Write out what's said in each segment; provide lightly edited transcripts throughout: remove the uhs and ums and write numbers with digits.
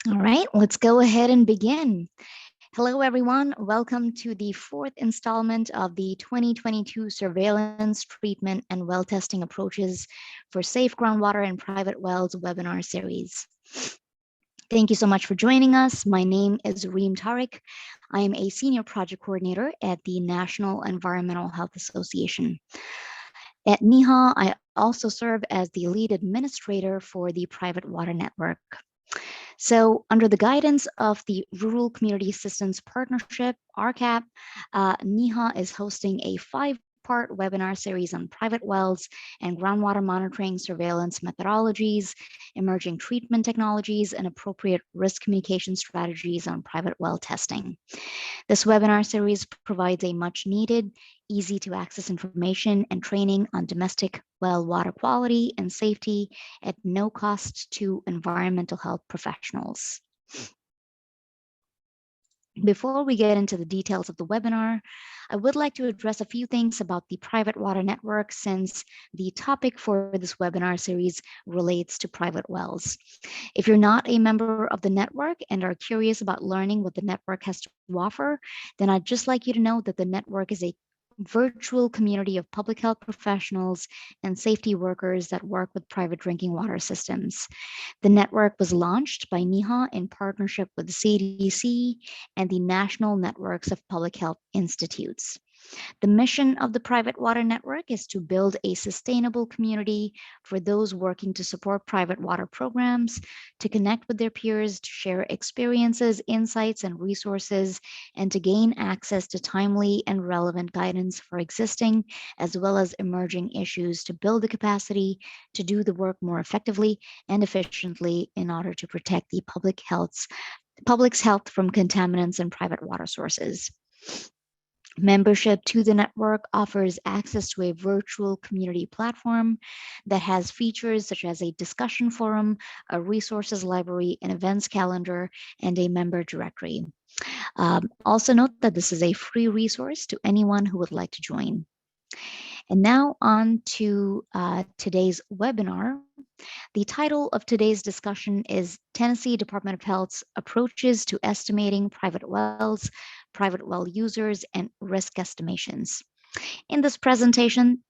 All right, let's go ahead and begin. Hello, everyone. Welcome to the fourth installment of the 2022 Surveillance, Treatment, and Well Testing Approaches for Safe Groundwater and Private Wells webinar series. Thank you so much for joining us. My name is Reem Tariq. I am a senior project coordinator at the National Environmental Health Association. At NEHA, I also serve as the lead administrator for the Private Water Network. So under the guidance of the Rural Community Assistance Partnership, RCAP, NEHA is hosting a 5-part webinar series on private wells and groundwater monitoring surveillance methodologies, emerging treatment technologies, and appropriate risk communication strategies on private well testing. This webinar series provides a much needed, easy to access information and training on domestic well water quality and safety at no cost to environmental health professionals. Before we get into the details of the webinar, I would like to address a few things about the private water network since the topic for this webinar series relates to private wells. If you're not a member of the network and are curious about learning what the network has to offer, then I'd just like you to know that the network is a virtual community of public health professionals and safety workers that work with private drinking water systems. The network was launched by NEHA in partnership with the CDC and the National Networks of Public Health Institutes. The mission of the Private Water Network is to build a sustainable community for those working to support private water programs, to connect with their peers, to share experiences, insights, and resources, and to gain access to timely and relevant guidance for existing as well as emerging issues to build the capacity to do the work more effectively and efficiently in order to protect the public's health from contaminants in private water sources. Membership to the network offers access to a virtual community platform that has features such as a discussion forum, a resources library, an events calendar, and a member directory. Also note that this is a free resource to anyone who would like to join. And now on to today's webinar. The title of today's discussion is Tennessee Department of Health's Approaches to Estimating Private Wells, Private Well Users, and Risk Estimations. In this presentation,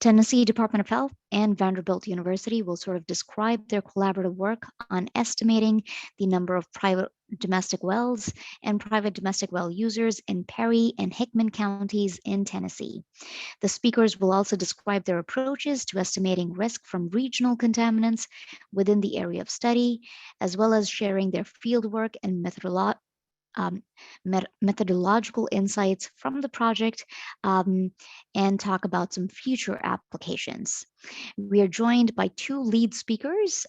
Tennessee Department of Health and Vanderbilt University will sort of describe their collaborative work on estimating the number of private domestic wells and private domestic well users in Perry and Hickman Counties in Tennessee. The speakers will also describe their approaches to estimating risk from regional contaminants within the area of study, as well as sharing their fieldwork and methodological insights from the project and talk about some future applications. We are joined by 2 lead speakers.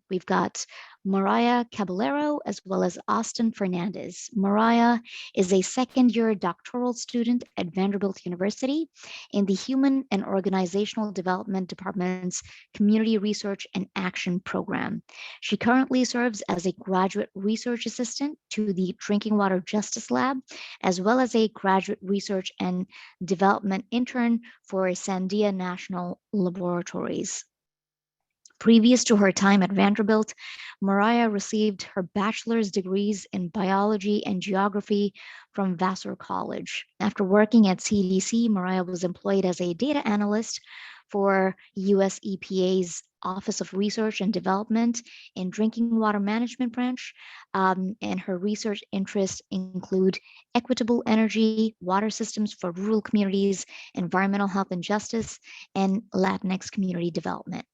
We've got Mariah Caballero as well as Austin Fernandez. Mariah is a second-year doctoral student at Vanderbilt University in the Human and Organizational Development Department's Community Research and Action Program. She currently serves as a graduate research assistant to the Drinking Water Justice Lab, as well as a graduate research and development intern for Sandia National Laboratories. Previous to her time at Vanderbilt, Mariah received her bachelor's degrees in biology and geography from Vassar College. After working at CDC, Mariah was employed as a data analyst for US EPA's Office of Research and Development in Drinking Water Management branch, and her research interests include equitable energy, water systems for rural communities, environmental health and justice, and Latinx community development.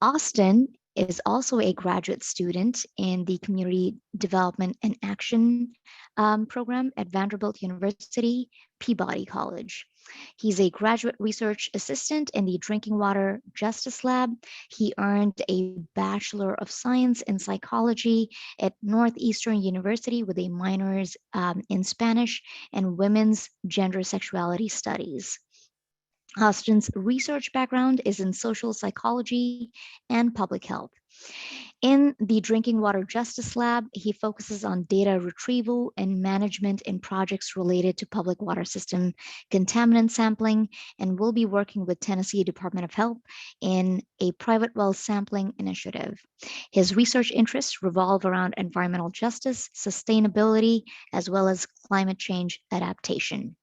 Austin is also a graduate student in the Community Development and Action program at Vanderbilt University, Peabody College. He's a graduate research assistant in the Drinking Water Justice Lab. He earned a Bachelor of Science in Psychology at Northeastern University with a minors in Spanish and Women's Gender Sexuality Studies. Austin's research background is in social psychology and public health. In the Drinking Water Justice Lab, he focuses on data retrieval and management in projects related to public water system contaminant sampling, and will be working with Tennessee Department of Health in a private well sampling initiative. His research interests revolve around environmental justice, sustainability, as well as climate change adaptation.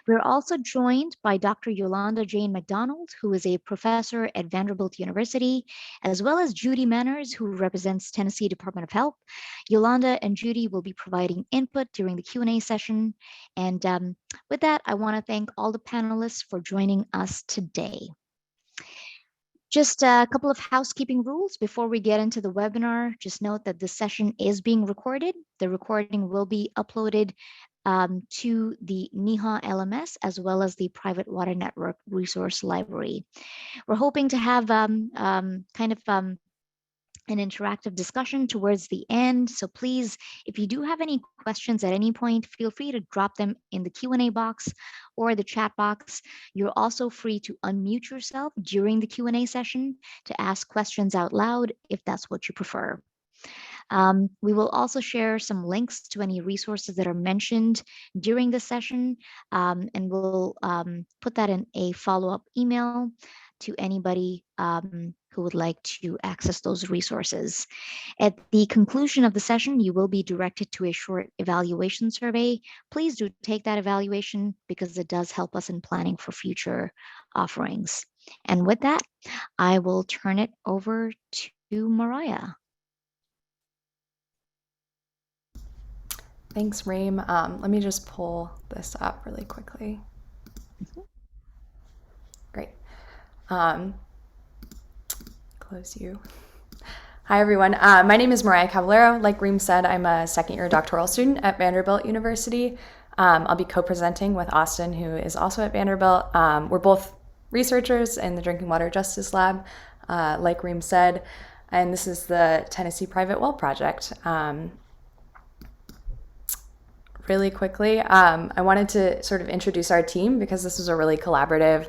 We're also joined by Dr. Yolanda Jane McDonald, who is a professor at Vanderbilt University, as well as Judy Manners, who represents Tennessee Department of Health. Yolanda and Judy will be providing input during the Q&A session. And with that, I want to thank all the panelists for joining us today. Just a couple of housekeeping rules before we get into the webinar. Just note that this session is being recorded. The recording will be uploaded to the NEHA LMS as well as the Private Water Network Resource Library. We're hoping to have an interactive discussion towards the end. So please, if you do have any questions at any point, feel free to drop them in the Q&A box or the chat box. You're also free to unmute yourself during the Q&A session to ask questions out loud if that's what you prefer. We will also share some links to any resources that are mentioned during the session, and we'll put that in a follow-up email to anybody who would like to access those resources. At the conclusion of the session, you will be directed to a short evaluation survey. Please do take that evaluation because it does help us in planning for future offerings. And with that, I will turn it over to Mariah. Thanks, Reem. Let me just pull this up really quickly. Great. Close you. Hi, everyone. My name is Mariah Cavallero. Like Reem said, I'm a second-year doctoral student at Vanderbilt University. I'll be co-presenting with Austin, who is also at Vanderbilt. We're both researchers in the Drinking Water Justice Lab, like Reem said, and this is the Tennessee Private Well Project. Really quickly, I wanted to sort of introduce our team because this was a really collaborative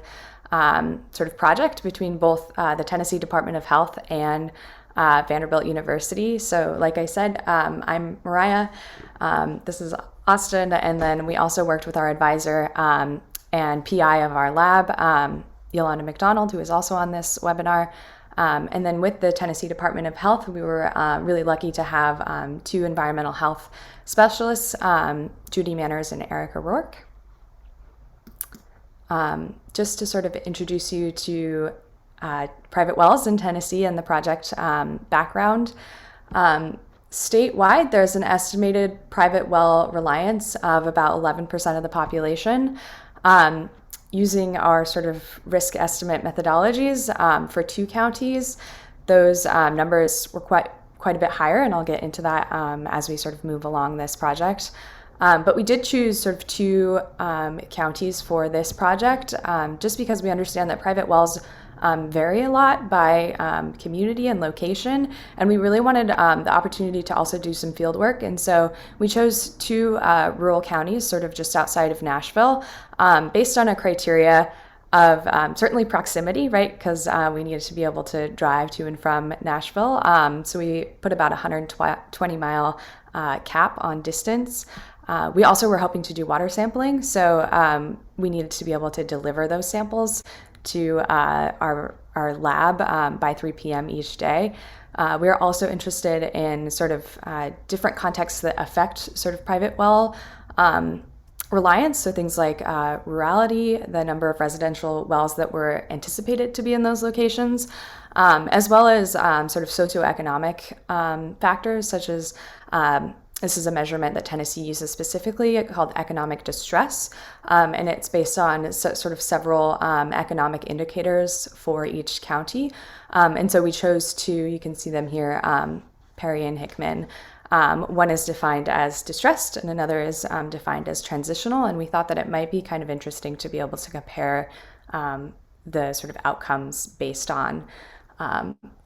sort of project between both the Tennessee Department of Health and Vanderbilt University. So like I said, I'm Mariah, this is Austin, and then we also worked with our advisor and PI of our lab, Yolanda McDonald, who is also on this webinar. And then with the Tennessee Department of Health, we were really lucky to have two environmental health specialists, Judy Manners and Erica Rourke. Just to sort of introduce you to private wells in Tennessee and the project background. Statewide, there's an estimated private well reliance of about 11% of the population. Using our sort of risk estimate methodologies for 2 counties, those numbers were quite a bit higher, and I'll get into that as we sort of move along this project. But we did choose sort of 2 counties for this project just because we understand that private wells vary a lot by community and location, and we really wanted the opportunity to also do some field work. And so we chose 2 rural counties sort of just outside of Nashville based on a criteria of certainly proximity, right? Because we needed to be able to drive to and from Nashville. So we put about 120-mile cap on distance. We also were hoping to do water sampling, so we needed to be able to deliver those samples to our lab by 3 p.m. each day. We are also interested in sort of different contexts that affect sort of private well reliance, so things like rurality, the number of residential wells that were anticipated to be in those locations, as well as sort of socioeconomic factors such as this is a measurement that Tennessee uses specifically called economic distress, and it's based on sort of several economic indicators for each county. And so we chose 2, you can see them here, Perry and Hickman. One is defined as distressed and another is defined as transitional, and we thought that it might be kind of interesting to be able to compare the sort of outcomes based on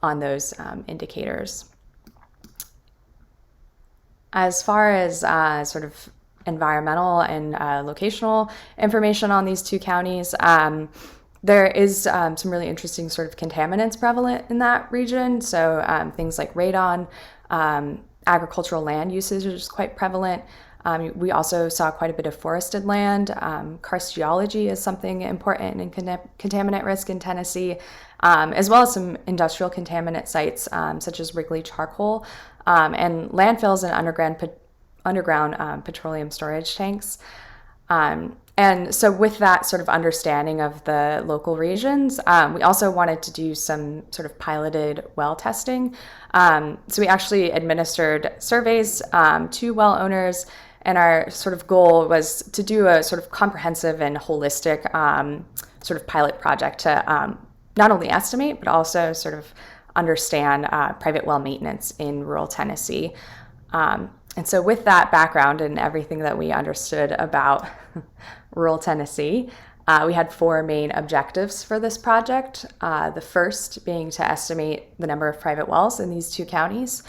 those indicators. As far as sort of environmental and locational information on these 2 counties, There is some really interesting sort of contaminants prevalent in that region. So things like radon, agricultural land usage is quite prevalent. We also saw quite a bit of forested land. Karst geology is something important in contaminant risk in Tennessee, as well as some industrial contaminant sites such as Wrigley Charcoal and landfills and underground petroleum storage tanks. And so with that sort of understanding of the local regions, we also wanted to do some sort of piloted well testing. So we actually administered surveys to well owners, and our sort of goal was to do a sort of comprehensive and holistic sort of pilot project to not only estimate, but also sort of understand private well maintenance in rural Tennessee. And so with that background and everything that we understood about rural Tennessee, we had four main objectives for this project. The first being to estimate the number of private wells in these two counties.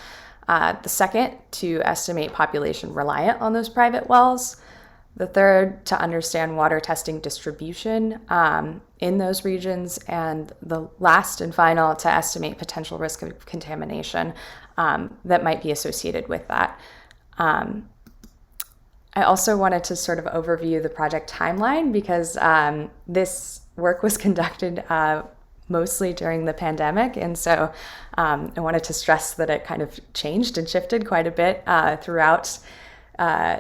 The second, to estimate population reliant on those private wells. The third, to understand water testing distribution in those regions. And the last and final, to estimate potential risk of contamination that might be associated with that. I also wanted to sort of overview the project timeline because this work was conducted mostly during the pandemic. And so I wanted to stress that it kind of changed and shifted quite a bit throughout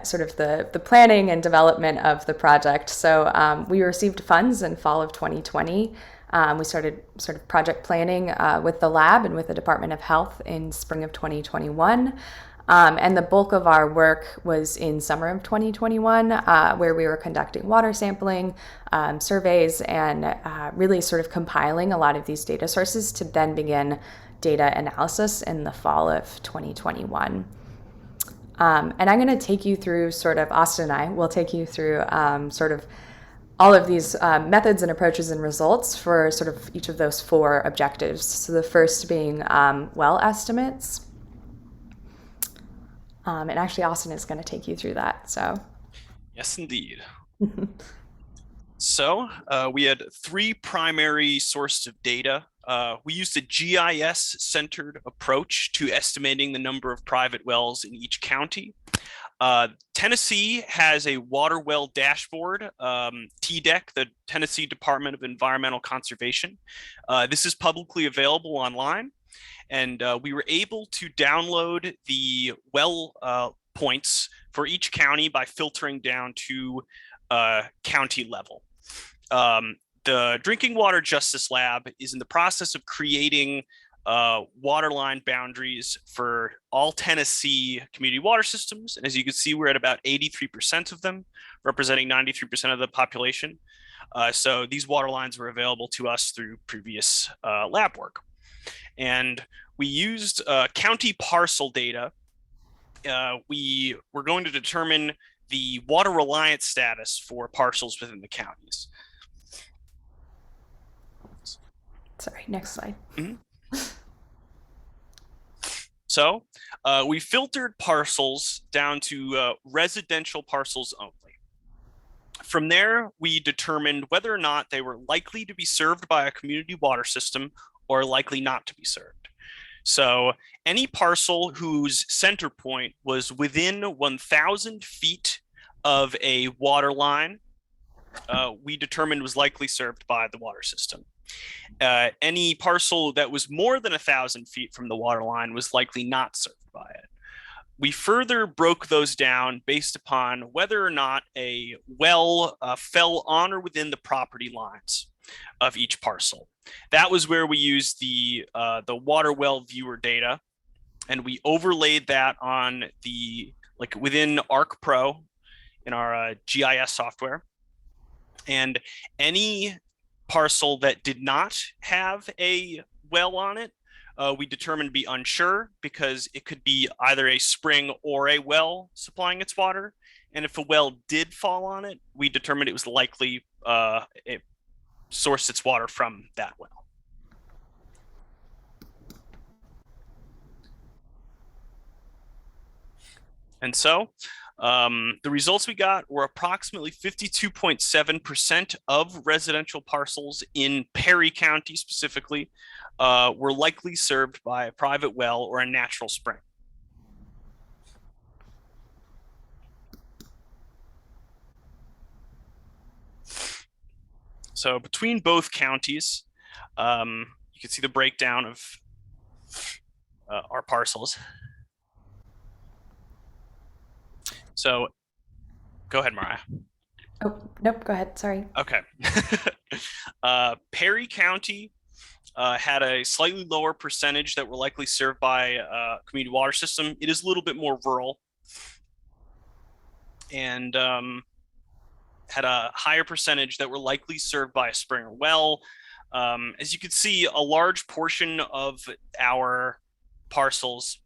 sort of the planning and development of the project. So we received funds in fall of 2020. We started sort of project planning with the lab and with the Department of Health in spring of 2021. And the bulk of our work was in summer of 2021, where we were conducting water sampling, surveys, and really sort of compiling a lot of these data sources to then begin data analysis in the fall of 2021. And I'm going to take you through Austin and I will take you through sort of all of these methods and approaches and results for sort of each of those four objectives. So the first being well estimates. And actually, Austin is going to take you through that. So, yes, indeed. So we had three primary sources of data. We used a GIS-centered approach to estimating the number of private wells in each county. Tennessee has a water well dashboard, TDEC, the Tennessee Department of Environmental Conservation. This is publicly available online. And we were able to download the well points for each county by filtering down to county level. The Drinking Water Justice Lab is in the process of creating water line boundaries for all Tennessee community water systems. And as you can see, we're at about 83% of them, representing 93% of the population. So these water lines were available to us through previous lab work. And we used county parcel data. We were going to determine the water reliance status for parcels within the counties. Sorry, next slide. Mm-hmm. So we filtered parcels down to residential parcels only. From there, we determined whether or not they were likely to be served by a community water system or likely not to be served. So any parcel whose center point was within 1,000 feet of a water line, we determined was likely served by the water system. Any parcel that was more than 1,000 feet from the water line was likely not served by it. We further broke those down based upon whether or not a well fell on or within the property lines of each parcel. That was where we used the water well viewer data, and we overlaid that on within ArcPro in our GIS software. And any parcel that did not have a well on it, we determined to be unsure because it could be either a spring or a well supplying its water. And if a well did fall on it, we determined it was likely it sourced its water from that well. And so The results we got were approximately 52.7% of residential parcels in Perry County specifically were likely served by a private well or a natural spring. So between both counties, you can see the breakdown of our parcels. So go ahead, Mariah. Oh, nope, go ahead. Sorry. Okay. Perry County had a slightly lower percentage that were likely served by a community water system. It is a little bit more rural and had a higher percentage that were likely served by a spring or well. As you can see, a large portion of our parcels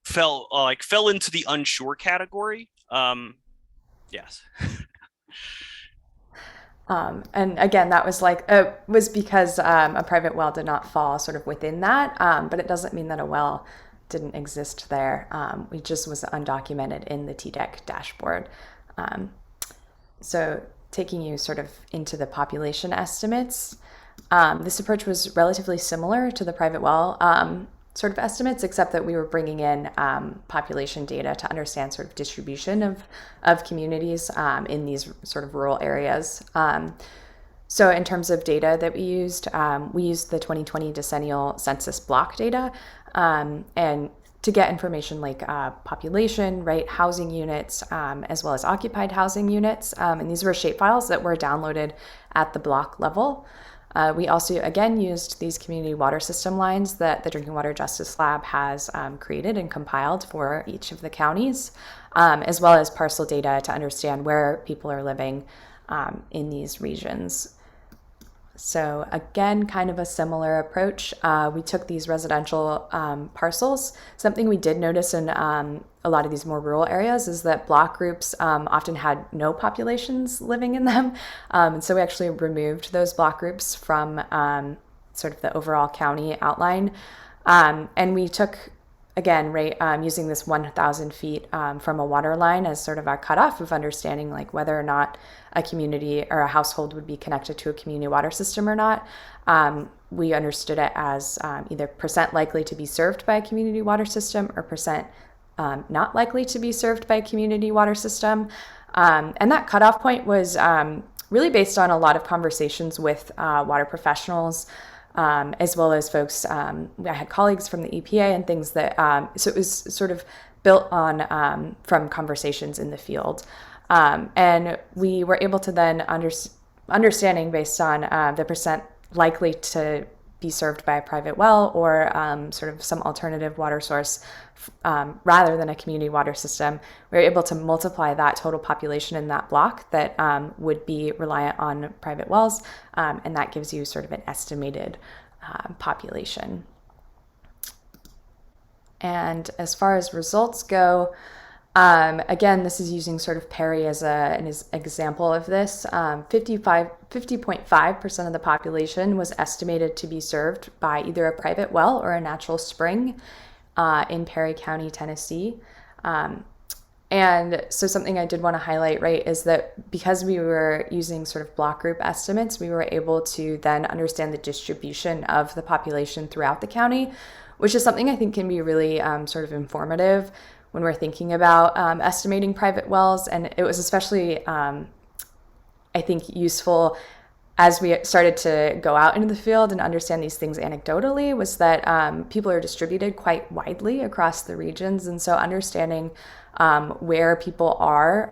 fell into the unsure category. Yes. And again, that was was because a private well did not fall sort of within that, but it doesn't mean that a well didn't exist there. It just was undocumented in the TDEC dashboard. So taking you sort of into the population estimates, this approach was relatively similar to the private well sort of estimates, except that we were bringing in population data to understand sort of distribution of communities in these sort of rural areas. So in terms of data that we used the 2020 decennial census block data and to get information like population, right, housing units, as well as occupied housing units. And these were shapefiles that were downloaded at the block level. We also, again, used these community water system lines that the Drinking Water Justice Lab has created and compiled for each of the counties, as well as parcel data to understand where people are living in these regions. So again, kind of a similar approach. We took these residential parcels. Something we did notice in a lot of these more rural areas is that block groups often had no populations living in them. And so we actually removed those block groups from sort of the overall county outline. And we took, again, right, using this 1,000 feet from a water line as sort of our cutoff of understanding like whether or not a community or a household would be connected to a community water system or not. We understood it as either percent likely to be served by a community water system or percent not likely to be served by a community water system. And that cutoff point was really based on a lot of conversations with water professionals, as well as folks, I had colleagues from the EPA and things that, so it was sort of built on from conversations in the field. And we were able to then understanding based on the percent likely to be served by a private well or sort of some alternative water source rather than a community water system, we were able to multiply that total population in that block that would be reliant on private wells, and that gives you sort of an estimated population. And as far as results go, again, this is using sort of Perry as an example of this. 50.5% of the population was estimated to be served by either a private well or a natural spring in Perry County, Tennessee. And so something I did want to highlight, right, is that because we were using sort of block group estimates, we were able to then understand the distribution of the population throughout the county, which is something I think can be really sort of informative when we're thinking about estimating private wells. And it was especially, I think, useful as we started to go out into the field and understand these things anecdotally, was that people are distributed quite widely across the regions. And so understanding where people are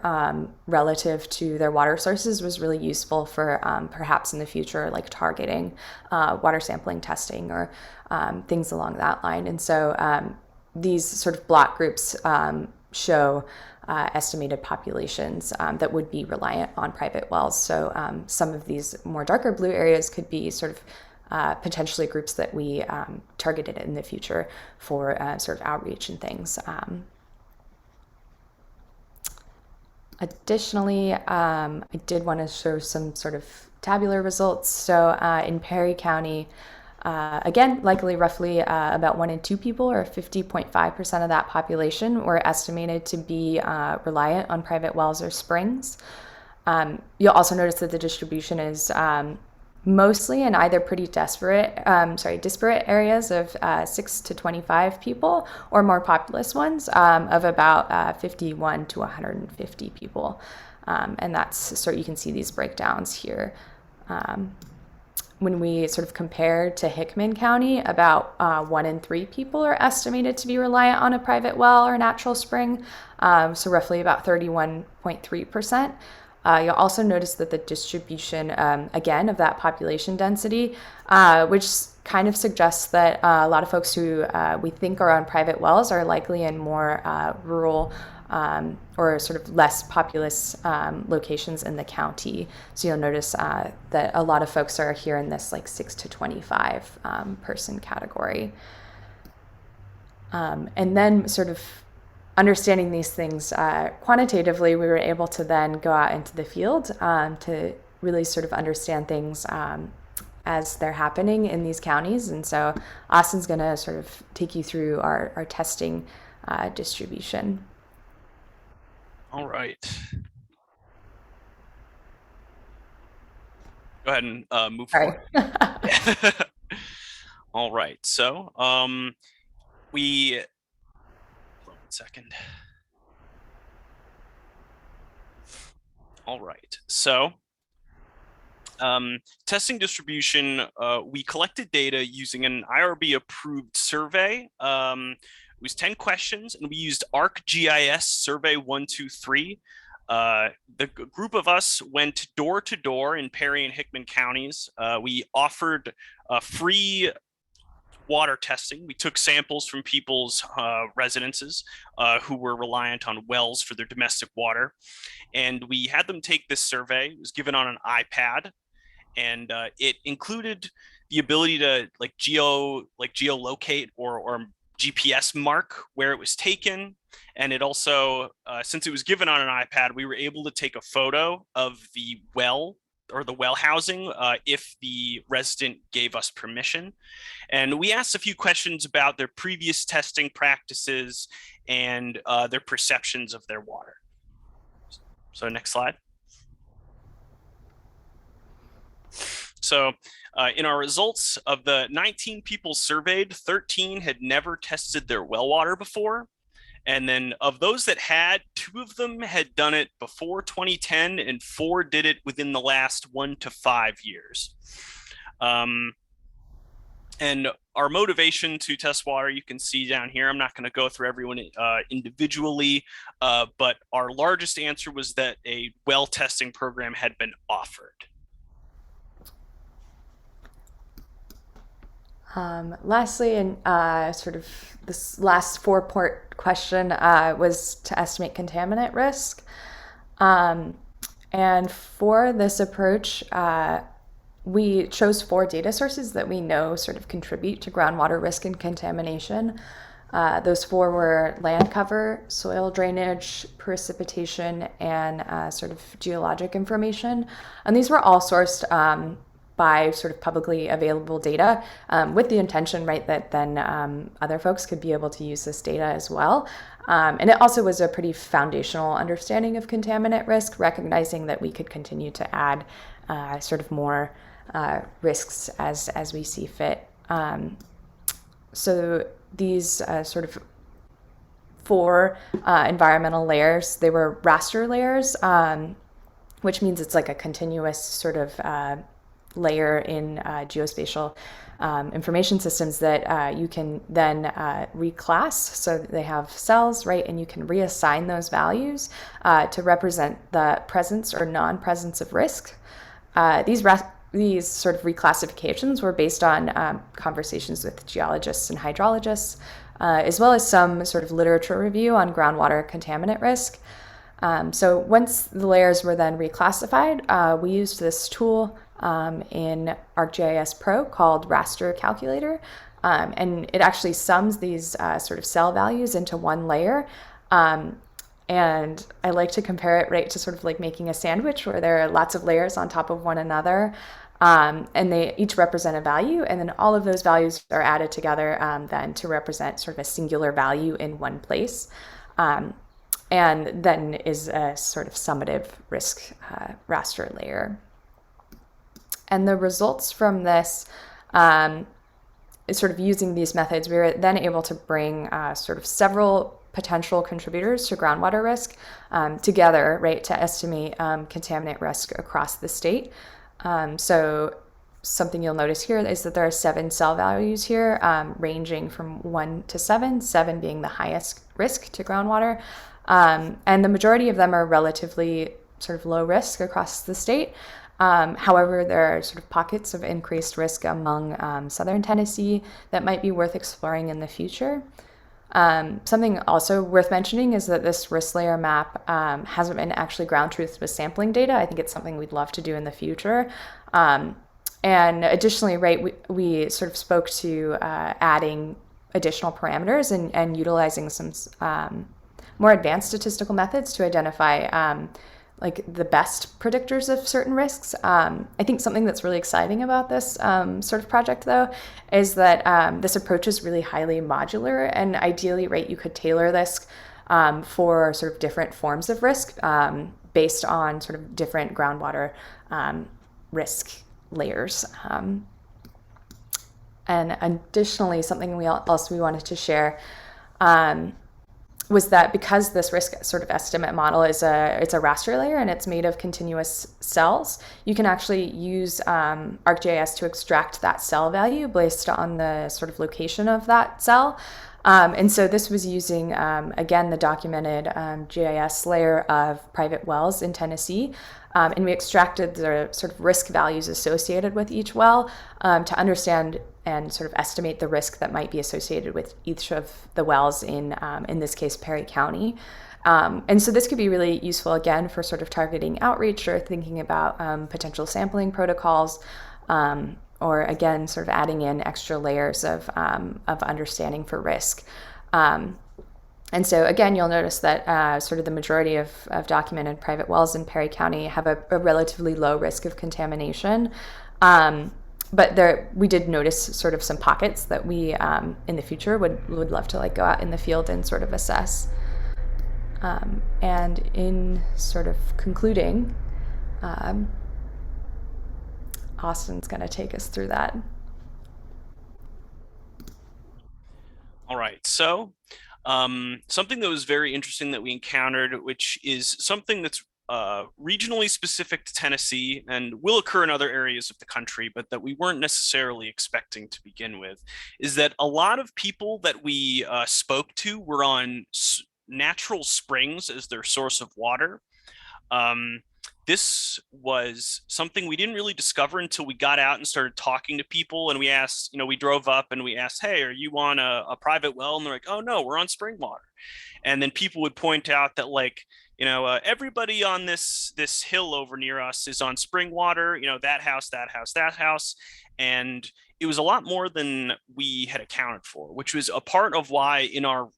relative to their water sources was really useful for perhaps in the future, like targeting water sampling testing or things along that line. And so these sort of block groups show estimated populations that would be reliant on private wells. So some of these more darker blue areas could be sort of potentially groups that we targeted in the future for sort of outreach and things. Additionally, I did want to show some sort of tabular results. So in Perry County, Again, likely roughly about 1 in 2 people, or 50.5% of that population, were estimated to be reliant on private wells or springs. You'll also notice that the distribution is mostly in either pretty disparate areas of 6 to 25 people, or more populous ones of about 51 to 150 people. And that's sort of, you can see these breakdowns here. When we sort of compare to Hickman County, about 1 in 3 people are estimated to be reliant on a private well or natural spring, so roughly about 31.3%. You'll also notice that the distribution, again, of that population density, which kind of suggests that a lot of folks who we think are on private wells are likely in more rural or sort of less populous locations in the county. So you'll notice that a lot of folks are here in this like 6 to 25 person category. And then sort of understanding these things quantitatively, we were able to then go out into the field to really sort of understand things as they're happening in these counties. And so Austin's going to sort of take you through our testing distribution. All right. Go ahead and move forward. All right. So one second. All right. So testing distribution, we collected data using an IRB approved survey. It was 10 questions, and we used ArcGIS Survey 123. The group of us went door to door in Perry and Hickman counties. We offered free water testing. We took samples from people's residences who were reliant on wells for their domestic water. And we had them take this survey. It was given on an iPad, and it included the ability to geolocate or GPS mark where it was taken. And it also, since it was given on an iPad, we were able to take a photo of the well or the well housing if the resident gave us permission. And we asked a few questions about their previous testing practices and their perceptions of their water. So next slide. So in our results, of the 19 people surveyed, 13 had never tested their well water before. And then of those that had, 2 of them had done it before 2010 and 4 did it within the last 1 to 5 years. And our motivation to test water, you can see down here. I'm not going to go through everyone individually, but our largest answer was that a well testing program had been offered. Lastly, and sort of this last 4-part question was to estimate contaminant risk. And for this approach, we chose 4 data sources that we know sort of contribute to groundwater risk and contamination. Those 4 were land cover, soil drainage, precipitation, and sort of geologic information. And these were all sourced by sort of publicly available data with the intention, right, that then other folks could be able to use this data as well. And it also was a pretty foundational understanding of contaminant risk, recognizing that we could continue to add sort of more risks as we see fit. So these sort of 4 environmental layers, they were raster layers, which means it's like a continuous sort of layer in geospatial information systems that you can then reclass. So they have cells, right? And you can reassign those values to represent the presence or non-presence of risk. These sort of reclassifications were based on conversations with geologists and hydrologists, as well as some sort of literature review on groundwater contaminant risk. So once the layers were then reclassified, we used this tool in ArcGIS Pro called Raster Calculator, and it actually sums these sort of cell values into one layer. And I like to compare it, right, to sort of like making a sandwich where there are lots of layers on top of one another. And they each represent a value, and then all of those values are added together then to represent sort of a singular value in one place. And then is a sort of summative risk raster layer. And the results from this, sort of using these methods, we were then able to bring sort of several potential contributors to groundwater risk together, right, to estimate contaminant risk across the state. So something you'll notice here is that there are 7 cell values here, ranging from 1 to 7, 7 being the highest risk to groundwater. And the majority of them are relatively sort of low risk across the state. However, there are sort of pockets of increased risk among southern Tennessee that might be worth exploring in the future. Something also worth mentioning is that this risk layer map hasn't been actually ground truthed with sampling data. I think it's something we'd love to do in the future. And additionally, right, we sort of spoke to adding additional parameters and utilizing some more advanced statistical methods to identify like the best predictors of certain risks. I think something that's really exciting about this sort of project, though, is that this approach is really highly modular, and ideally, right, you could tailor this for sort of different forms of risk based on sort of different groundwater risk layers. And additionally, something we wanted to share was that because this risk sort of estimate model it's a raster layer and it's made of continuous cells, you can actually use ArcGIS to extract that cell value based on the sort of location of that cell. And so this was using, again, the documented GIS layer of private wells in Tennessee. And we extracted the sort of risk values associated with each well to understand and sort of estimate the risk that might be associated with each of the wells in this case, Perry County. And so this could be really useful, again, for sort of targeting outreach or thinking about potential sampling protocols, or again, sort of adding in extra layers of understanding for risk. And so again, you'll notice that sort of the majority of documented private wells in Perry County have a relatively low risk of contamination. But we did notice sort of some pockets that we in the future would love to like go out in the field and sort of assess. And in sort of concluding, Austin's going to take us through that. All right, so something that was very interesting that we encountered, which is something that's regionally specific to Tennessee and will occur in other areas of the country, but that we weren't necessarily expecting to begin with, is that a lot of people that we spoke to were on natural springs as their source of water. This was something we didn't really discover until we got out and started talking to people, and we asked, we drove up and we asked, hey, are you on a private well? And they're like, oh no, we're on spring water. And then people would point out that, like, everybody on this hill over near us is on spring water, that house, that house, that house. And it was a lot more than we had accounted for, which was a part of why in our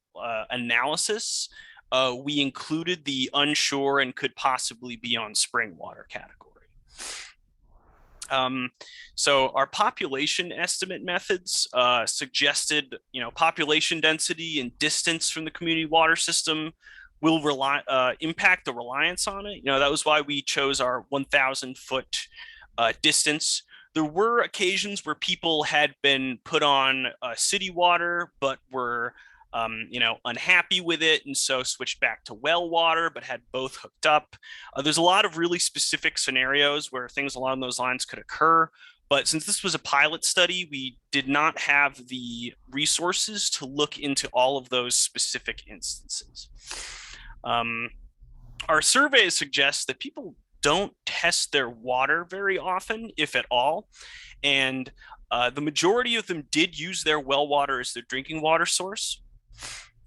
analysis, we included the unsure and could possibly be on spring water category. So our population estimate methods suggested, population density and distance from the community water system will impact the reliance on it. That was why we chose our 1,000 foot distance. There were occasions where people had been put on city water, but were unhappy with it, and so switched back to well water, but had both hooked up. There's a lot of really specific scenarios where things along those lines could occur. But since this was a pilot study, we did not have the resources to look into all of those specific instances. Our surveys suggest that people don't test their water very often, if at all. And the majority of them did use their well water as their drinking water source.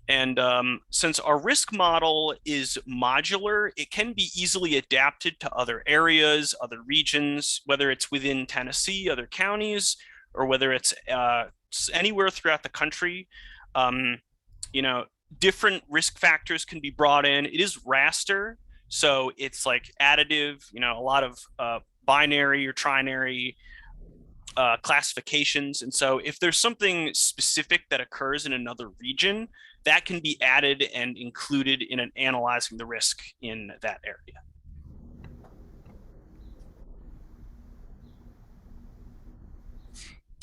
And since our risk model is modular, it can be easily adapted to other areas, other regions, whether it's within Tennessee, other counties, or whether it's anywhere throughout the country. Different risk factors can be brought in. It is raster, so it's like additive. A lot of binary or trinary classifications. And so if there's something specific that occurs in another region, that can be added and included in analyzing the risk in that area.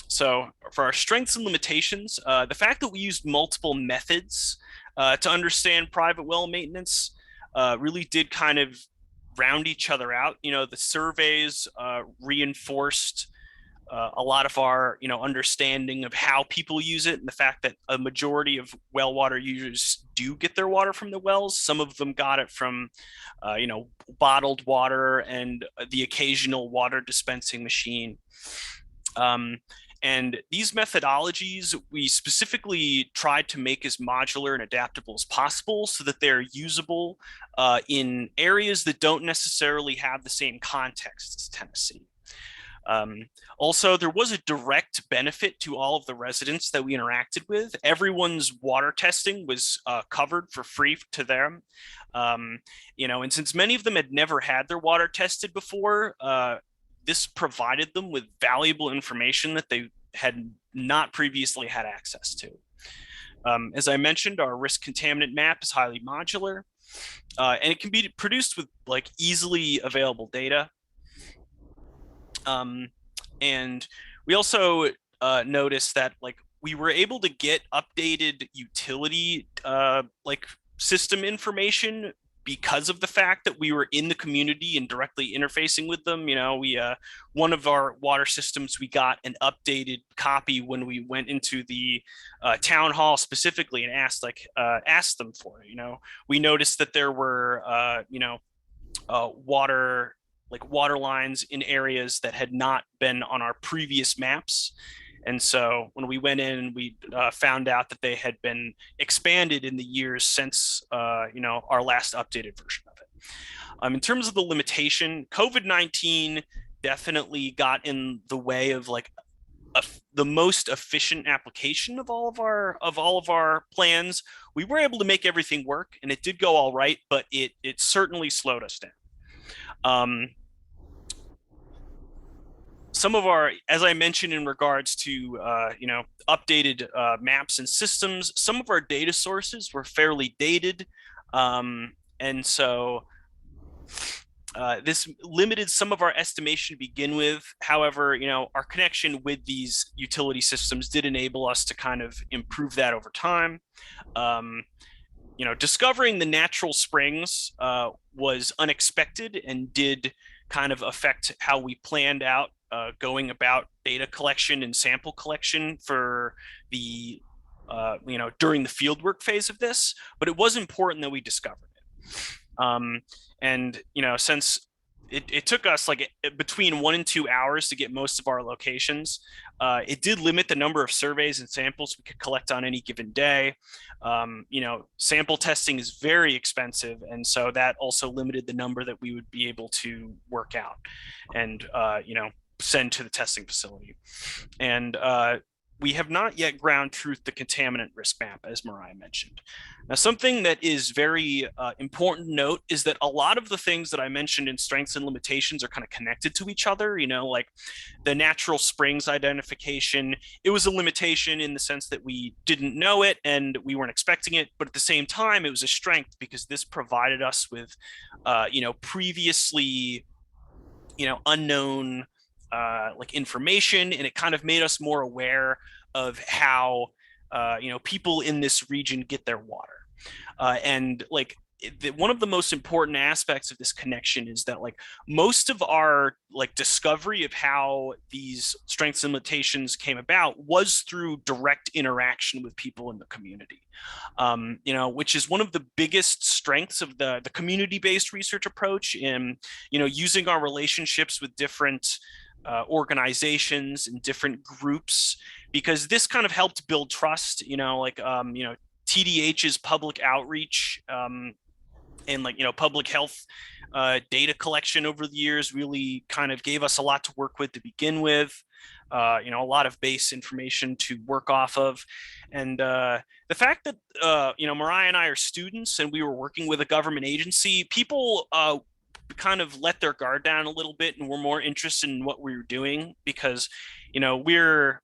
So for our strengths and limitations, the fact that we used multiple methods to understand private well maintenance really did kind of round each other out. The surveys reinforced a lot of our understanding of how people use it, and the fact that a majority of well water users do get their water from the wells. Some of them got it from bottled water and the occasional water dispensing machine. And these methodologies, we specifically tried to make as modular and adaptable as possible so that they're usable in areas that don't necessarily have the same context as Tennessee. Also, there was a direct benefit to all of the residents that we interacted with. Everyone's water testing was covered for free to them. And since many of them had never had their water tested before, this provided them with valuable information that they had not previously had access to. As I mentioned, our risk contaminant map is highly modular, and it can be produced with easily available data. And we also noticed that we were able to get updated utility system information because of the fact that we were in the community and directly interfacing with them. One of our water systems, we got an updated copy when we went into the town hall specifically and asked them for it. We noticed that there were water lines in areas that had not been on our previous maps. And so when we went in, we found out that they had been expanded in the years since our last updated version of it. In terms of the limitation, COVID-19 definitely got in the way of the most efficient application of all of our plans. We were able to make everything work, and it did go all right, but it certainly slowed us down. Some of our, as I mentioned, in regards to updated maps and systems, some of our data sources were fairly dated, and so this limited some of our estimation to begin with. However, our connection with these utility systems did enable us to kind of improve that over time. Discovering the natural springs was unexpected and did kind of affect how we planned out going about data collection and sample collection for the during the fieldwork phase of this, but it was important that we discovered it. And since it took us between 1 and 2 hours to get most of our locations, it did limit the number of surveys and samples we could collect on any given day. Sample testing is very expensive, and so that also limited the number that we would be able to work out and send to the testing facility. And we have not yet ground truth the contaminant risk map, as Mariah mentioned. Now, something that is very important to note is that a lot of the things that I mentioned in strengths and limitations are kind of connected to each other. Like the natural springs identification, it was a limitation in the sense that we didn't know it and we weren't expecting it, but at the same time, it was a strength because this provided us with, previously, unknown information, and it kind of made us more aware of how people in this region get their water. And one of the most important aspects of this connection is that most of our discovery of how these strengths and limitations came about was through direct interaction with people in the community, which is one of the biggest strengths of the community-based research approach in using our relationships with different organizations and different groups, because this kind of helped build trust. TDH's public outreach and public health data collection over the years really kind of gave us a lot to work with to begin with. A lot of base information to work off of. And the fact that Mariah and I are students and we were working with a government agency, people kind of let their guard down a little bit and were more interested in what we were doing because, we're,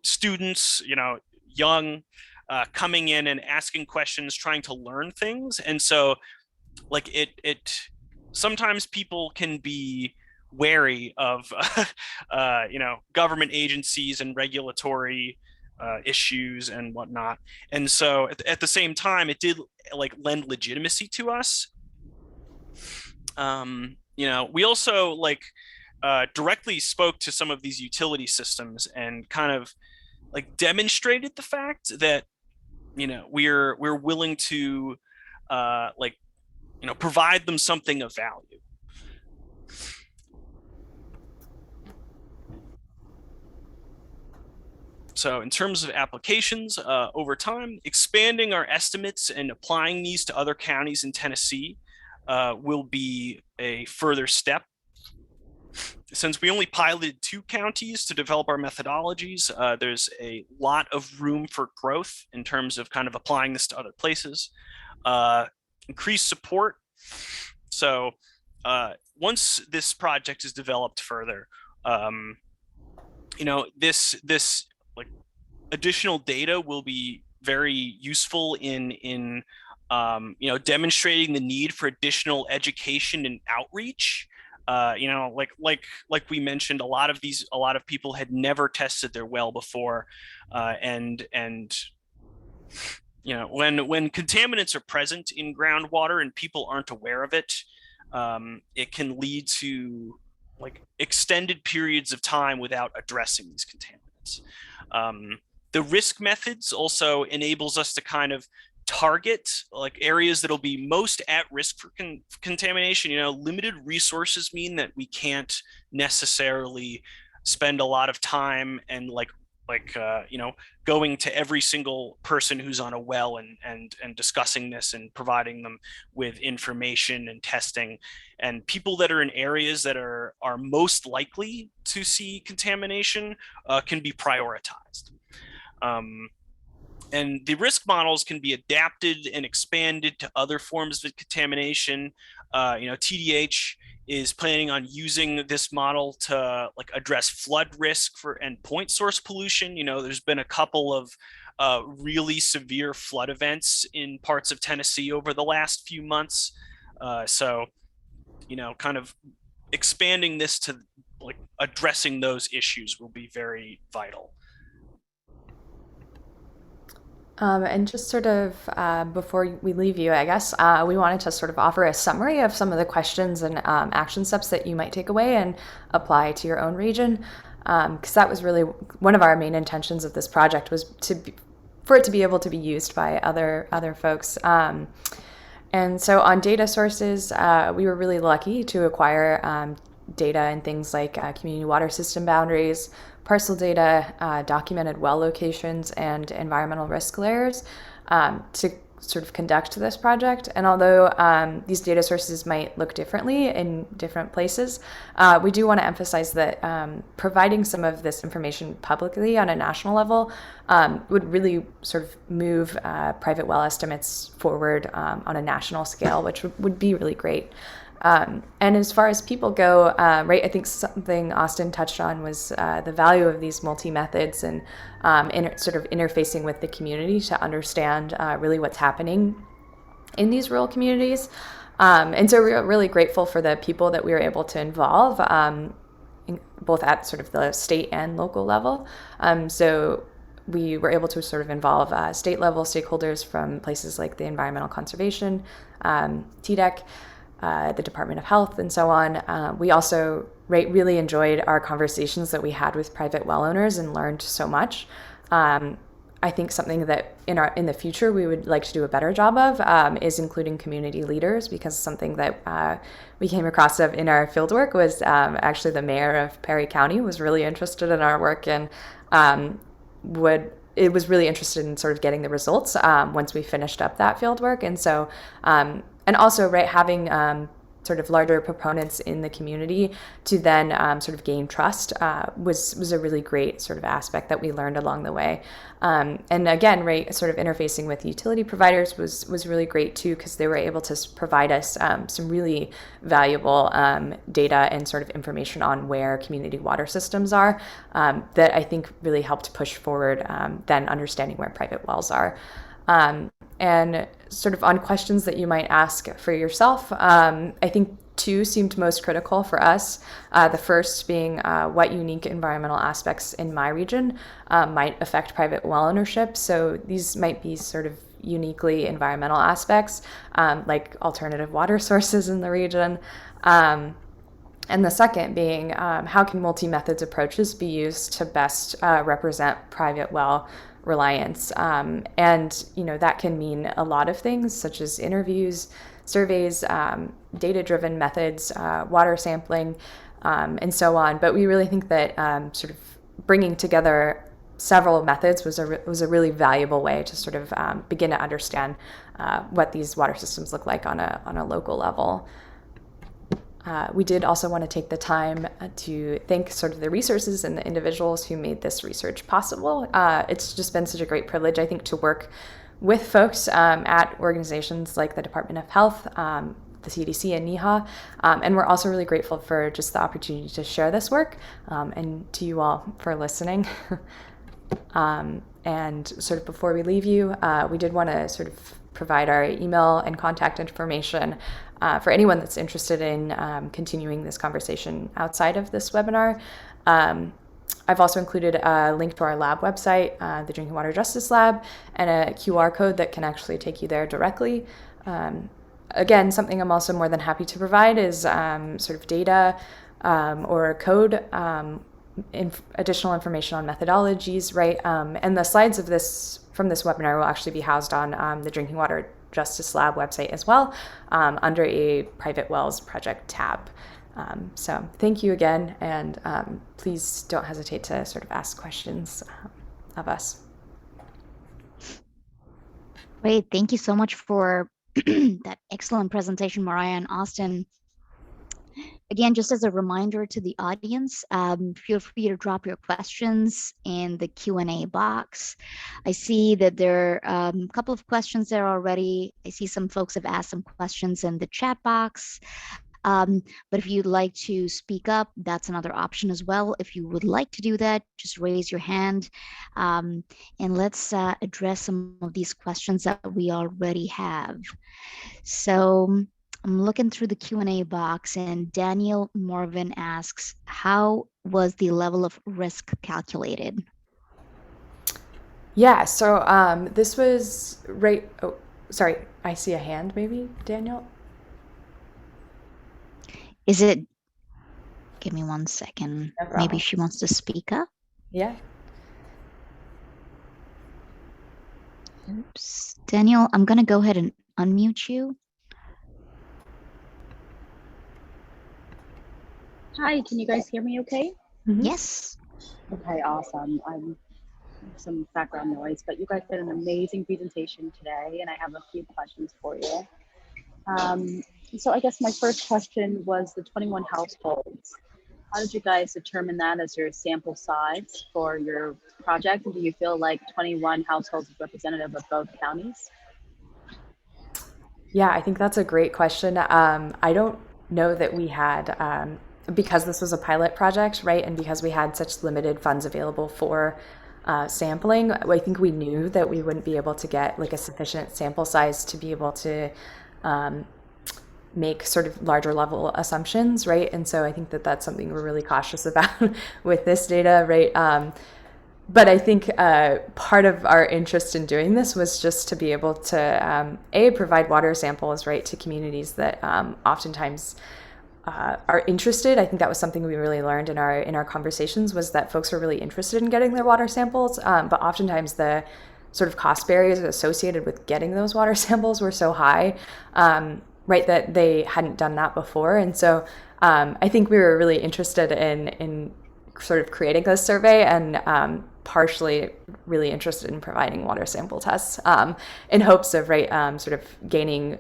students, young, coming in and asking questions, trying to learn things. And so like it sometimes people can be wary of, government agencies and regulatory issues and whatnot. And so at the same time, it did like lend legitimacy to us. We also like directly spoke to some of these utility systems and kind of like demonstrated the fact that we're willing to provide them something of value. So in terms of applications, over time, expanding our estimates and applying these to other counties in Tennessee will be a further step. Since we only piloted 2 counties to develop our methodologies, there's a lot of room for growth in terms of kind of applying this to other places. Increased support. So once this project is developed further, this like additional data will be very useful in demonstrating the need for additional education and outreach. Like we mentioned, a lot of people had never tested their well before, and when contaminants are present in groundwater and people aren't aware of it, it can lead to like extended periods of time without addressing these contaminants. The risk methods also enables us to kind of target like areas that'll be most at risk for contamination. Limited resources mean that we can't necessarily spend a lot of time and going to every single person who's on a well and discussing this and providing them with information and testing. And people that are in areas that are most likely to see contamination can be prioritized. And the risk models can be adapted and expanded to other forms of contamination. TDH is planning on using this model to like address flood risk and point source pollution. There's been a couple of really severe flood events in parts of Tennessee over the last few months. So kind of expanding this to like addressing those issues will be very vital. And just sort of before we leave you, I guess, we wanted to sort of offer a summary of some of the questions and action steps that you might take away and apply to your own region. Because that was really one of our main intentions of this project, was for it to be able to be used by other folks. And so on data sources, we were really lucky to acquire data in things like community water system boundaries, parcel data, documented well locations, and environmental risk layers to sort of conduct this project. And although these data sources might look differently in different places, we do want to emphasize that providing some of this information publicly on a national level would really sort of move private well estimates forward on a national scale, which would be really great. And as far as people go, right, I think something Austin touched on was the value of these multi-methods and sort of interfacing with the community to understand really what's happening in these rural communities. And so we're really grateful for the people that we were able to involve, both at sort of the state and local level. So we were able to sort of involve state level stakeholders from places like the Environmental Conservation, TDEC, the Department of Health, and so on. We also really enjoyed our conversations that we had with private well owners and learned so much. I think something that in the future we would like to do a better job of is including community leaders, because something that we came across in our fieldwork was actually the mayor of Perry County was really interested in our work and was really interested in sort of getting the results once we finished up that fieldwork. And so and also, right, having sort of larger proponents in the community to then sort of gain trust was a really great sort of aspect that we learned along the way. And again, right, sort of interfacing with utility providers was really great too, because they were able to provide us some really valuable data and sort of information on where community water systems are that I think really helped push forward then understanding where private wells are. And sort of on questions that you might ask for yourself, I think two seemed most critical for us. The first being what unique environmental aspects in my region might affect private well ownership. So these might be sort of uniquely environmental aspects, like alternative water sources in the region. And the second being, how can multi-methods approaches be used to best represent private well reliance? And, that can mean a lot of things, such as interviews, surveys, data-driven methods, water sampling, and so on. But we really think that sort of bringing together several methods was a really valuable way to sort of begin to understand what these water systems look like on a local level. We did also want to take the time to thank sort of the resources and the individuals who made this research possible. It's just been such a great privilege, I think, to work with folks at organizations like the Department of Health, the CDC, and NEHA. And we're also really grateful for just the opportunity to share this work, and to you all for listening. And sort of before we leave you, we did want to sort of provide our email and contact information for anyone that's interested in continuing this conversation outside of this webinar. I've also included a link to our lab website, the Drinking Water Justice Lab, and a QR code that can actually take you there directly. Again, something I'm also more than happy to provide is sort of data or code, additional information on methodologies, right? And the slides of this from this webinar will actually be housed on the Drinking Water Justice Lab website as well, under a Private Wells Project tab. So thank you again, and please don't hesitate to sort of ask questions of us. Great, thank you so much for that excellent presentation, Mariah and Austin. Again, just as a reminder to the audience, feel free to drop your questions in the Q&A box. I see that there are a couple of questions there already. I see some folks have asked some questions in the chat box. But if you'd like to speak up, that's another option as well. If you would like to do that, just raise your hand, and let's address some of these questions that we already have. So I'm looking through the Q&A box, and Daniel Morvin asks, how was the level of risk calculated? Yeah, so this was right, oh, sorry, I see a hand maybe, Daniel? Is it, give me 1 second, No problem. maybe she wants to speak up? Yeah. Oops. Daniel, I'm gonna go ahead and unmute you. Hi, can you guys hear me okay? Mm-hmm. Yes. Okay, awesome. I'm some background noise, but you guys did an amazing presentation today, and I have a few questions for you. So I guess my first question was the 21 households. How did you guys determine that as your sample size for your project? And do you feel like 21 households is representative of both counties? Yeah, I think that's a great question. I don't know that we had, because this was a pilot project, right, and because we had such limited funds available for sampling, I think we knew that we wouldn't be able to get like a sufficient sample size to be able to make sort of larger level assumptions, right? And so I think that that's something we're really cautious about with this data, right? But I think part of our interest in doing this was just to be able to, provide water samples, right, to communities that oftentimes are interested. I think that was something we really learned in our conversations, was that folks are really interested in getting their water samples, but oftentimes the sort of cost barriers associated with getting those water samples were so high, right, that they hadn't done that before. And so I think we were really interested in sort of creating this survey and partially really interested in providing water sample tests in hopes of sort of gaining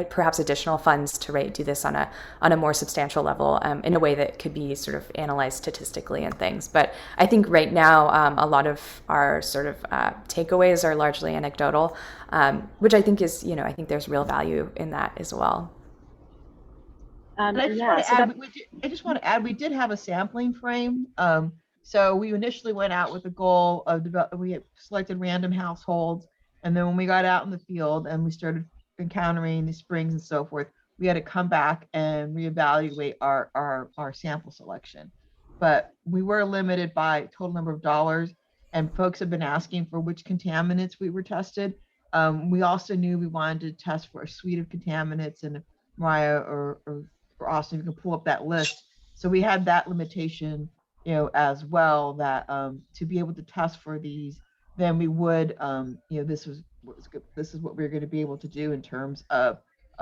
perhaps additional funds to do this on a more substantial level in a way that could be sort of analyzed statistically and things. But I think right now a lot of our sort of takeaways are largely anecdotal, which I think is, I think there's real value in that as well. And I just want to add, we did have a sampling frame. So we initially went out with the goal of we had selected random households. And then when we got out in the field and we started encountering the springs and so forth, we had to come back and reevaluate our sample selection. But we were limited by total number of dollars, and folks have been asking for which contaminants we were tested. We also knew we wanted to test for a suite of contaminants, and Mariah or Austin, you can pull up that list. So we had that limitation, as well, that to be able to test for these, then we would, this is what we're going to be able to do in terms of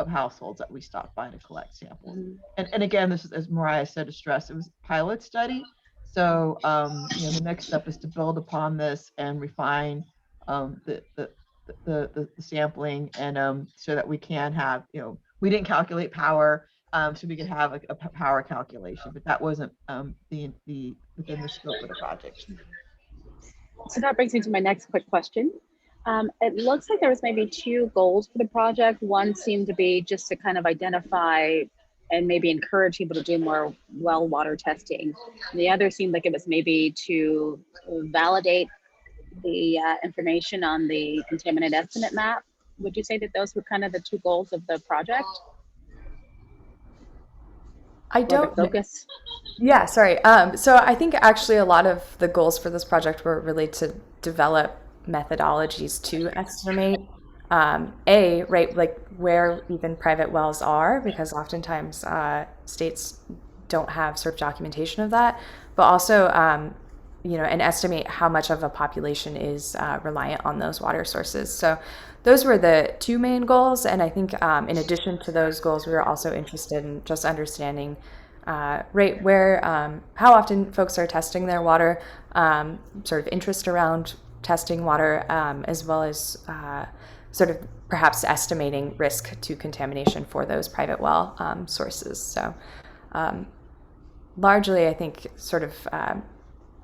households that we stopped by to collect samples. And again, this is, as Mariah said, to stress, it was a pilot study. So, the next step is to build upon this and refine the sampling, and so that we can have, we didn't calculate power, so we could have a power calculation, but that wasn't within the scope of the project. So that brings me to my next quick question. It looks like there was maybe 2 goals for the project. One seemed to be just to kind of identify and maybe encourage people to do more well water testing. And the other seemed like it was maybe to validate the information on the contaminant estimate map. Would you say that those were kind of the 2 goals of the project? I don't focus. Yeah, sorry. So I think actually a lot of the goals for this project were really to develop methodologies to estimate like where even private wells are, because oftentimes states don't have sort of documentation of that, but also and estimate how much of a population is reliant on those water sources. So those were the 2 main goals. And I think in addition to those goals, we were also interested in just understanding where, how often folks are testing their water, sort of interest around testing water, as well as sort of perhaps estimating risk to contamination for those private well sources. So largely, I think sort of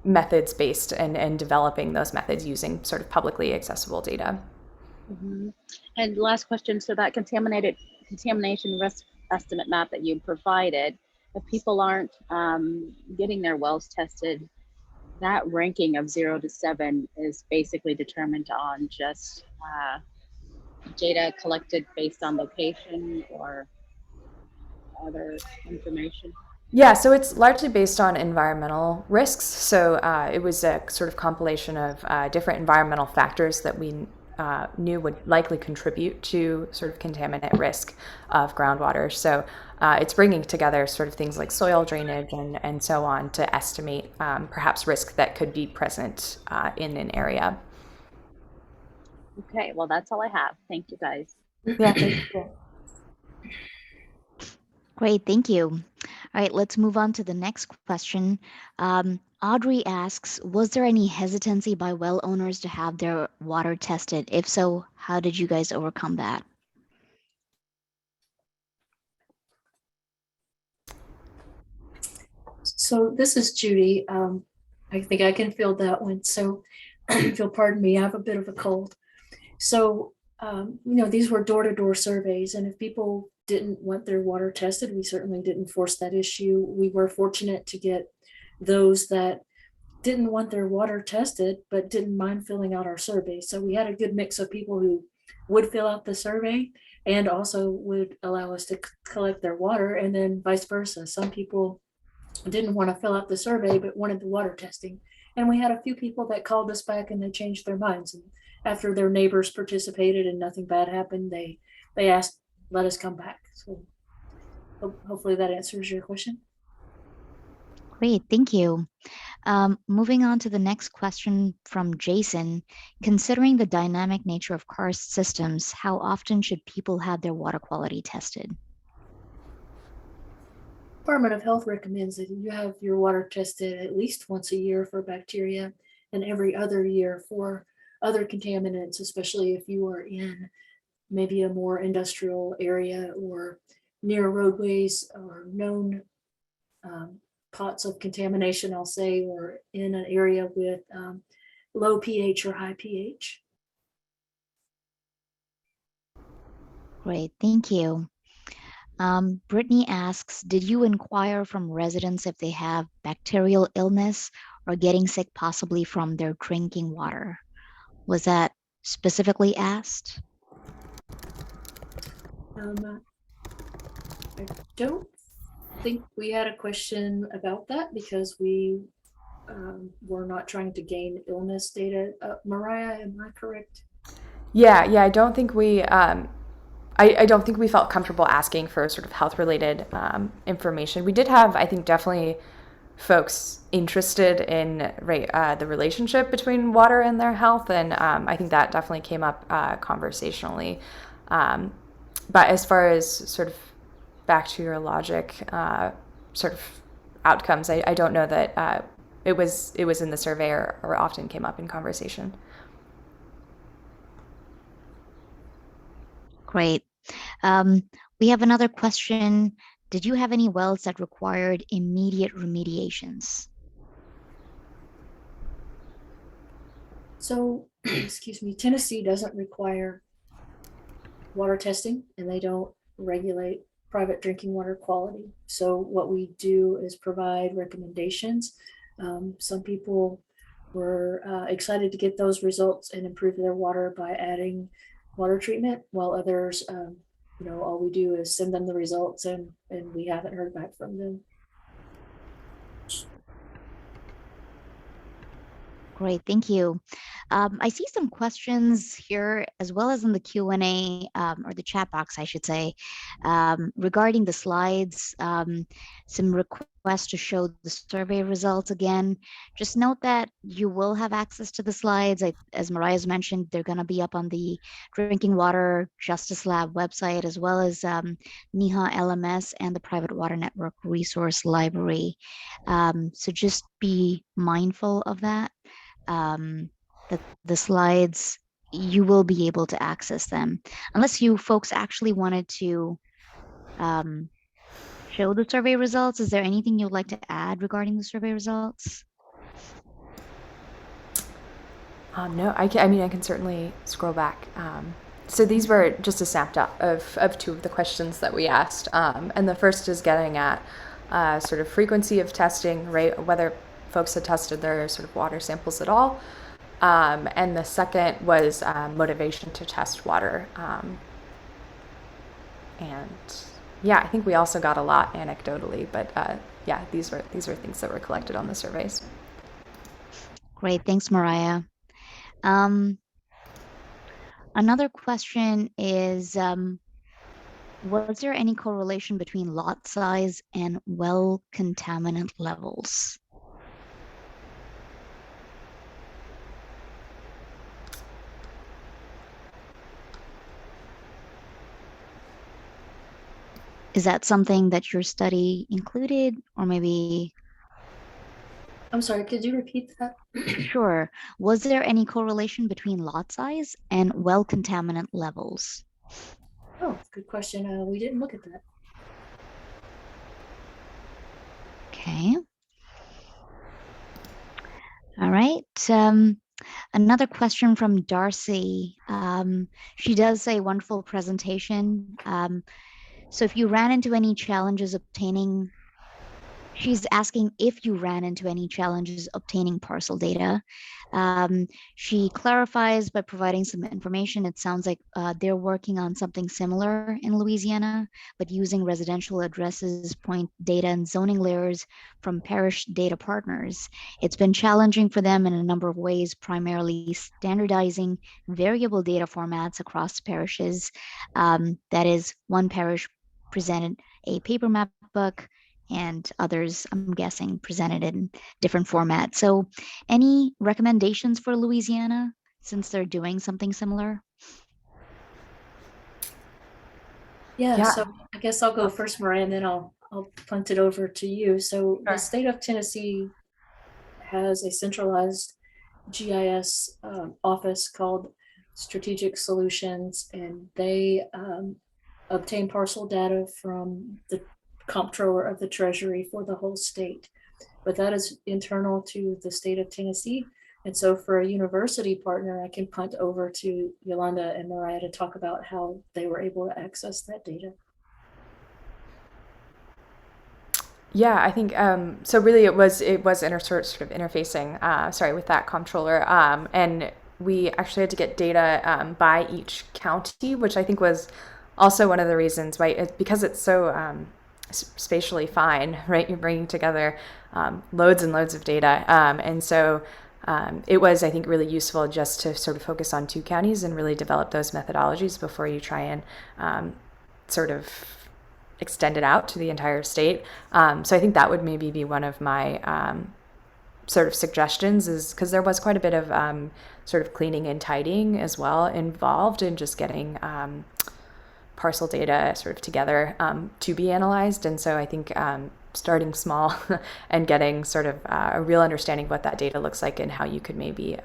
methods based and developing those methods using sort of publicly accessible data. Mm-hmm. And last question, so that contamination risk estimate map that you provided, if people aren't getting their wells tested, that ranking of 0 to 7 is basically determined on just data collected based on location or other information? Yeah, so it's largely based on environmental risks. So it was a sort of compilation of different environmental factors that we knew would likely contribute to sort of contaminant risk of groundwater. So it's bringing together sort of things like soil drainage and so on to estimate perhaps risk that could be present in an area. Okay, well, that's all I have. Thank you, guys. Yeah, thank you. Great, thank you. All right, let's move on to the next question. Audrey asks, was there any hesitancy by well owners to have their water tested? If so, how did you guys overcome that? So this is Judy. I think I can field that one. So if you'll pardon me, I have a bit of a cold. So, these were door-to-door surveys, and if people didn't want their water tested, we certainly didn't force that issue. We were fortunate to get those that didn't want their water tested, but didn't mind filling out our survey. So we had a good mix of people who would fill out the survey and also would allow us to collect their water, and then vice versa. Some people didn't want to fill out the survey, but wanted the water testing. And we had a few people that called us back and they changed their minds. And after their neighbors participated and nothing bad happened, they asked, let us come back. So hopefully that answers your question. Great, thank you. Moving on to the next question from Jason. Considering the dynamic nature of karst systems, how often should people have their water quality tested? Department of Health recommends that you have your water tested at least once a year for bacteria, and every other year for other contaminants, especially if you are in maybe a more industrial area or near roadways or known pots of contamination, I'll say, or in an area with low pH or high pH. Great, thank you. Brittany asks, did you inquire from residents if they have bacterial illness or getting sick possibly from their drinking water? Was that specifically asked? I don't think we had a question about that because we were not trying to gain illness data. Mariah, am I correct? Yeah, I don't think we I don't think we felt comfortable asking for sort of health-related information. We did have, I think, definitely folks interested in the relationship between water and their health, and I think that definitely came up conversationally. But as far as sort of bacteriologic sort of outcomes, I don't know that it was in the survey or often came up in conversation. Great. We have another question. Did you have any wells that required immediate remediations? So, excuse me, Tennessee doesn't require water testing and they don't regulate private drinking water quality. So what we do is provide recommendations. Some people were excited to get those results and improve their water by adding water treatment, while others, all we do is send them the results and we haven't heard back from them. Great, thank you. I see some questions here as well as in the Q&A or the chat box, I should say, regarding the slides, some requests to show the survey results again. Just note that you will have access to the slides. As Mariah's mentioned, they're going to be up on the Drinking Water Justice Lab website, as well as NEHA LMS and the Private Water Network Resource Library. So just be mindful of that. The slides, you will be able to access them unless you folks actually wanted to show the survey results. Is there anything you'd like to add regarding the survey results? No, I can certainly scroll back. So these were just a snapshot of two of the questions that we asked. And the first is getting at sort of frequency of testing, right? Whether folks had tested their sort of water samples at all. And the second was motivation to test water. And yeah, I think we also got a lot anecdotally, but yeah, these were things that were collected on the surveys. Great, thanks, Mariah. Another question is, was there any correlation between lot size and well contaminant levels? Is that something that your study included, or maybe? I'm sorry, could you repeat that? Sure. Was there any correlation between lot size and well contaminant levels? Oh, good question. We didn't look at that. Okay. All right. Another question from Darcy. She does a wonderful presentation. So if you ran into any challenges obtaining, she's asking if you ran into any challenges obtaining parcel data. She clarifies by providing some information. It sounds like they're working on something similar in Louisiana, but using residential addresses, point data, and zoning layers from parish data partners. It's been challenging for them in a number of ways, primarily standardizing variable data formats across parishes. That is, one parish presented a paper map book, and others, I'm guessing, presented in different formats. So any recommendations for Louisiana since they're doing something similar? Yeah, so I guess I'll go first, Mariah, and then I'll punt it over to you. So the state of Tennessee has a centralized GIS office called Strategic Solutions, and they obtain parcel data from the comptroller of the Treasury for the whole state. But that is internal to the state of Tennessee. And so for a university partner, I can punt over to Yolanda and Mariah to talk about how they were able to access that data. Yeah, I think so. Really, it was sort of interfacing. With that comptroller, and we actually had to get data by each county, which I think was also one of the reasons why, because it's so spatially fine, right? You're bringing together loads and loads of data, and so it was, I think, really useful just to sort of focus on 2 counties and really develop those methodologies before you try and sort of extend it out to the entire state. So I think that would maybe be one of my sort of suggestions, is because there was quite a bit of sort of cleaning and tidying as well involved in just getting parcel data sort of together to be analyzed. And so I think starting small and getting sort of a real understanding of what that data looks like and how you could maybe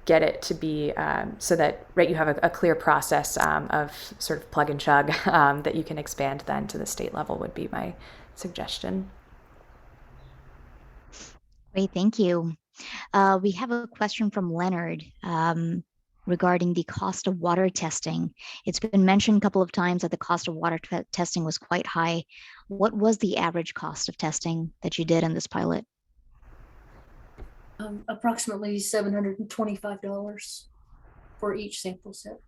get it to be so that you have a clear process of sort of plug and chug that you can expand then to the state level would be my suggestion. Great, thank you. We have a question from Leonard regarding the cost of water testing. It's been mentioned a couple of times that the cost of water testing was quite high. What was the average cost of testing that you did in this pilot? Approximately $725 for each sample set.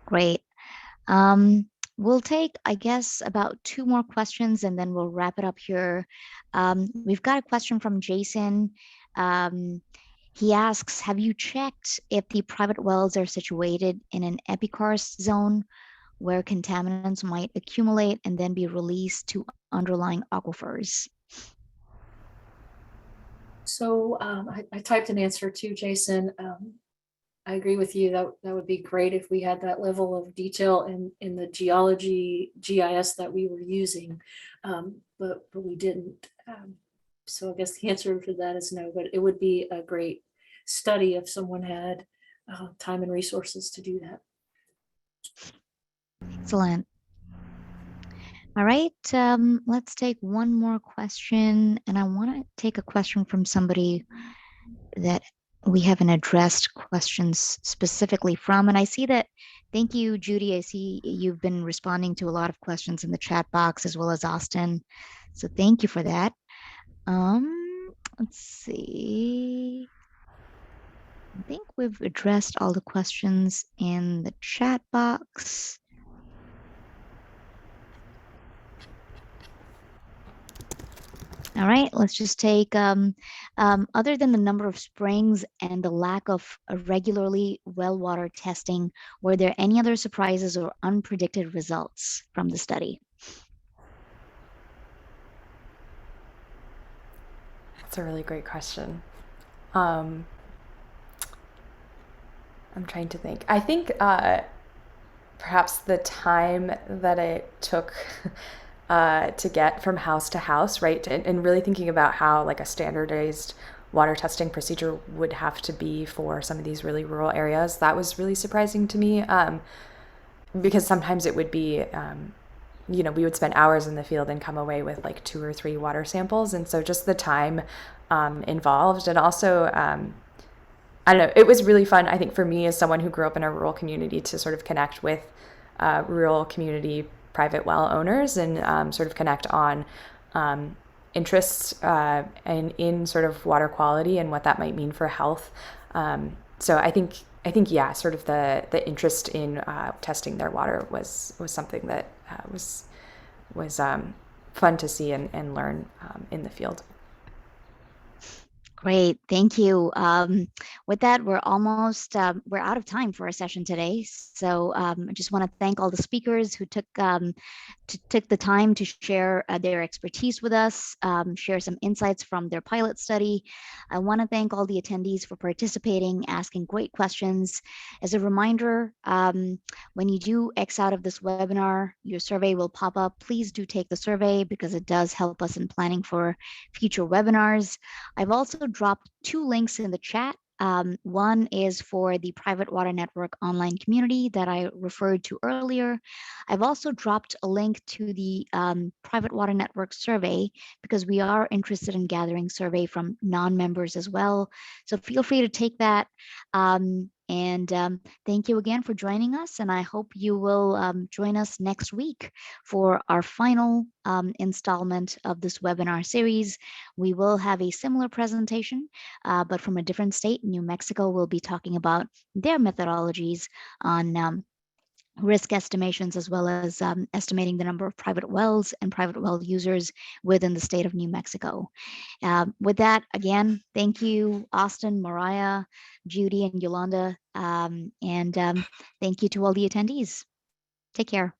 Great. We'll take, I guess, about 2 more questions and then we'll wrap it up here. We've got a question from Jason. He asks, have you checked if the private wells are situated in an epicarst zone where contaminants might accumulate and then be released to underlying aquifers? So I typed an answer to Jason. I agree with you. That would be great if we had that level of detail in the geology GIS that we were using, but we didn't. So I guess the answer to that is no, but it would be a great study if someone had time and resources to do that. Excellent. All right, let's take one more question. And I want to take a question from somebody that we haven't addressed questions specifically from. And I see that, thank you, Judy. I see you've been responding to a lot of questions in the chat box as well as Austin. So thank you for that. Let's see. I think we've addressed all the questions in the chat box. All right, let's just take, other than the number of springs and the lack of regularly well water testing, were there any other surprises or unpredicted results from the study? That's a really great question. I'm trying to think. I think perhaps the time that it took to get from house to house, right? And really thinking about how like a standardized water testing procedure would have to be for some of these really rural areas. That was really surprising to me because sometimes it would be, we would spend hours in the field and come away with like 2 or 3 water samples. And so just the time involved, and also, I don't know, it was really fun, I think, for me as someone who grew up in a rural community to sort of connect with rural community private well owners and sort of connect on interests and in sort of water quality and what that might mean for health. So I think yeah, sort of the interest in testing their water was something that was fun to see and learn in the field. Great, thank you. With that, we're almost we're out of time for our session today. So I just want to thank all the speakers who took the time to share their expertise with us, share some insights from their pilot study. I want to thank all the attendees for participating, asking great questions. As a reminder, when you do X out of this webinar, your survey will pop up. Please do take the survey because it does help us in planning for future webinars. I've also dropped 2 links in the chat. One is for the Private Water Network online community that I referred to earlier. I've also dropped a link to the Private Water Network survey because we are interested in gathering survey from non-members as well. So feel free to take that. Thank you again for joining us, and I hope you will join us next week for our final installment of this webinar series. We will have a similar presentation, but from a different state. New Mexico will be talking about their methodologies on risk estimations, as well as estimating the number of private wells and private well users within the state of New Mexico. With that, again, thank you, Austin, Mariah, Judy, and Yolanda, and thank you to all the attendees. Take care.